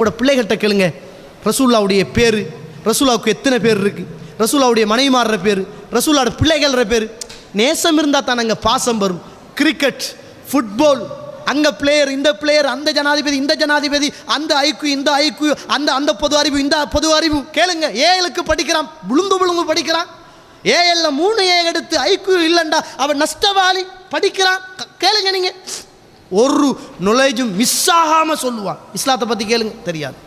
உங்களோட பிள்ளைகள்கிட்ட கேளுங்க, ரசூலுல்லாவுடைய பேர், ரசூலுல்லாவுக்கு எத்தனை பேர் இருக்குது, ரசூலுல்லாவுடைய மனைவிமார்ற பேர், ரசூலுல்லாவோட பிள்ளைகள்ற பேர். நேசம் இருந்தால் தான் அங்கே பாசம் வரும். கிரிக்கெட், ஃபுட்பால், அங்கே பிளேயர், இந்த பிளேயர், அந்த ஜனாதிபதி, இந்த ஜனாதிபதி, அந்த ஐக்கு, இந்த ஐக்கு, அந்த அந்த பொது அறிவு, இந்த பொது அறிவு. கேளுங்க, ஏழுக்கு படிக்கிறான், விழுந்து படிக்கிறான். ஏஎல்ல 3 ஏ எடுத்து ஐக்கு இல்லைண்டா அவன் நஷ்டவாளி படிக்கிறான். கேளுங்க, நீங்கள் ஒரு நுழைஜும் மிஸ் ஆகாமல் சொல்லுவான். இஸ்லாத்தை பற்றி கேளுங்க, தெரியாது.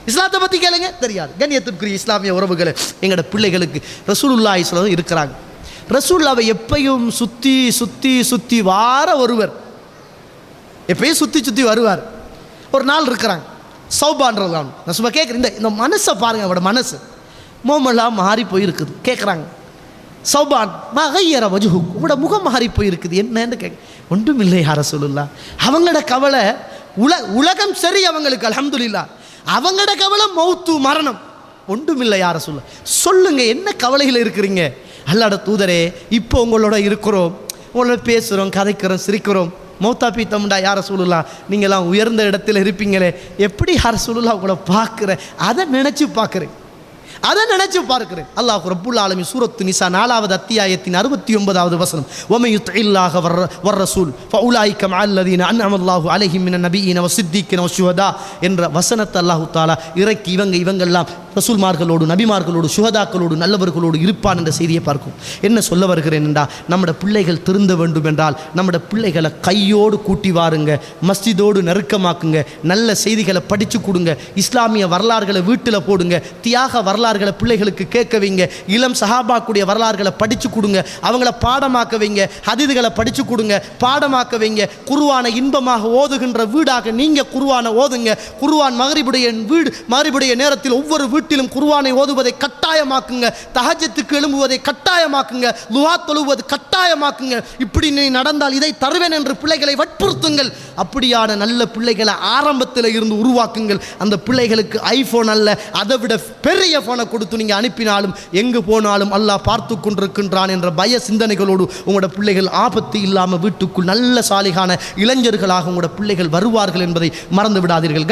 இஸ்லாத்தை பற்றி கேளுங்க, தெரியாது. கண்ணியத்திற்குரிய இஸ்லாமிய உறவுகளை, எங்களோட பிள்ளைகளுக்கு ரசூலுல்லாஹி ஸல்லல்லாஹு அலைஹி வஸல்லம் இருக்கிறாங்க. ரசூலுல்லாவை எப்பையும் சுற்றி சுற்றி சுற்றி வார ஒருவர், எப்பயும் சுற்றி சுற்றி வருவார். ஒரு நாள் இருக்கிறாங்க, சௌபான்றதான். நான் சும்மா கேட்குறேன், இந்த மனசை பாருங்கள், அவரோட மனசு மோமெல்லாம் மாறி போயிருக்குது. கேட்குறாங்க, சௌபான் மகையற வஜுஹு, உங்களோட முகம் மாறி போயிருக்குது, என்னன்னு கேட்க. ஒன்றும் இல்லை யா ரசூலுல்லாஹ். அவங்களோட கவலை உலகம் சரி, அவங்களுக்கு அல்ஹம்துலில்லாஹ். அவங்களோட கவலை மௌத்து, மரணம். ஒன்றும் இல்லை யா ரசூலுல்லாஹ். சொல்லுங்க, என்ன கவலையில் இருக்கிறீங்க? அல்லாஹ்வுடைய தூதரே, இப்போ உங்களோட இருக்கிறோம், உங்களோட பேசுகிறோம், கதைக்கிறோம், சிரிக்கிறோம். மௌத்தா பீத்தம்டா யா ரசூலுல்லாஹ், நீங்களாம் உயர்ந்த இடத்துல இருப்பீங்களே, எப்படி யா ரசூலுல்லாஹ் உங்களை பார்க்குறேன், அதை நினச்சி பார்க்குறேன், அதை நினைச்சு பார்க்கிறேன். அல்லாஹ் ரப்புல் ஆலமீன் சூரத்து நிசா 4வது அத்தியாயத்தின் 69வது வசனம், வமை யுத்இல்லாஹ வர் ரசூல் ஃபஉலாயிக மஅல்லதீன அன்அமல்லாஹு அலைஹிம் மினன் நபியீன வஸித்தீகின வஷுஹதா என்ற வசனத்தை அல்லாஹ் தஆலா இறக்கி இவங்கெல்லாம் ரசூல்மார்களோடு, நபிமார்களோடு, சுஹதாக்களோடு, நல்லவர்களோடு இருப்பான் என்ற செய்தியை பார்க்கும். என்ன சொல்ல வருகிறேன் என்றால், நம்முடைய பிள்ளைகள் திருந்த வேண்டும் என்றால் நம்முடைய பிள்ளைகளை கையோடு கூட்டி வாருங்க, மஸ்ஜிதோடு நெருக்கமாக்குங்க, நல்ல செய்திகளை படித்து கொடுங்க, இஸ்லாமிய வரலாறுகளை வீட்டில் போடுங்க, தியாக வரலாறுகளை பிள்ளைகளுக்கு கேட்க வைங்க, இளம் சஹாபாக்குடைய வரலாறுகளை படித்து கொடுங்க, அவங்கள பாடமாக்க வைங்க, ஹதீதுகளை படித்து கொடுங்க, பாடமாக்க வைங்க. குர்ஆனை இன்பமாக ஓதுகின்ற வீடாக நீங்கள் குர்ஆனை ஓதுங்க. குர்ஆன் மகரிபுடைய நேரத்தில் ஒவ்வொரு வீட்டிலும் குர்ஆனை ஓதுவதை கட்டாயமாக்குங்க. தஹஜ்ஜுக்கு எழும்புவதை கட்டாயமாக்குங்க. துஆ தொழுவது கட்டாயமாக்குங்க. இப்படி நீ நடந்தால் இதை தருவேன் என்று பிள்ளைகளை வற்புறுத்துங்கள். அப்படியான நல்ல பிள்ளைகளை ஆரம்பத்தில் இருந்து உருவாக்குங்கள். அந்த பிள்ளைகளுக்கு ஐஃபோன் அல்ல, அதை விட பெரிய ஃபோனை கொடுத்து நீங்கள் அனுப்பினாலும் எங்கு போனாலும் அல்லாஹ் பார்த்து கொண்டிருக்கின்றான் என்ற பய சிந்தனைகளோடு உங்களோட பிள்ளைகள் ஆபத்து இல்லாமல் வீட்டுக்குள் நல்ல சாலிகான இளைஞர்களாக உங்களோட பிள்ளைகள் வருவார்கள் என்பதை மறந்து விடாதீர்கள்.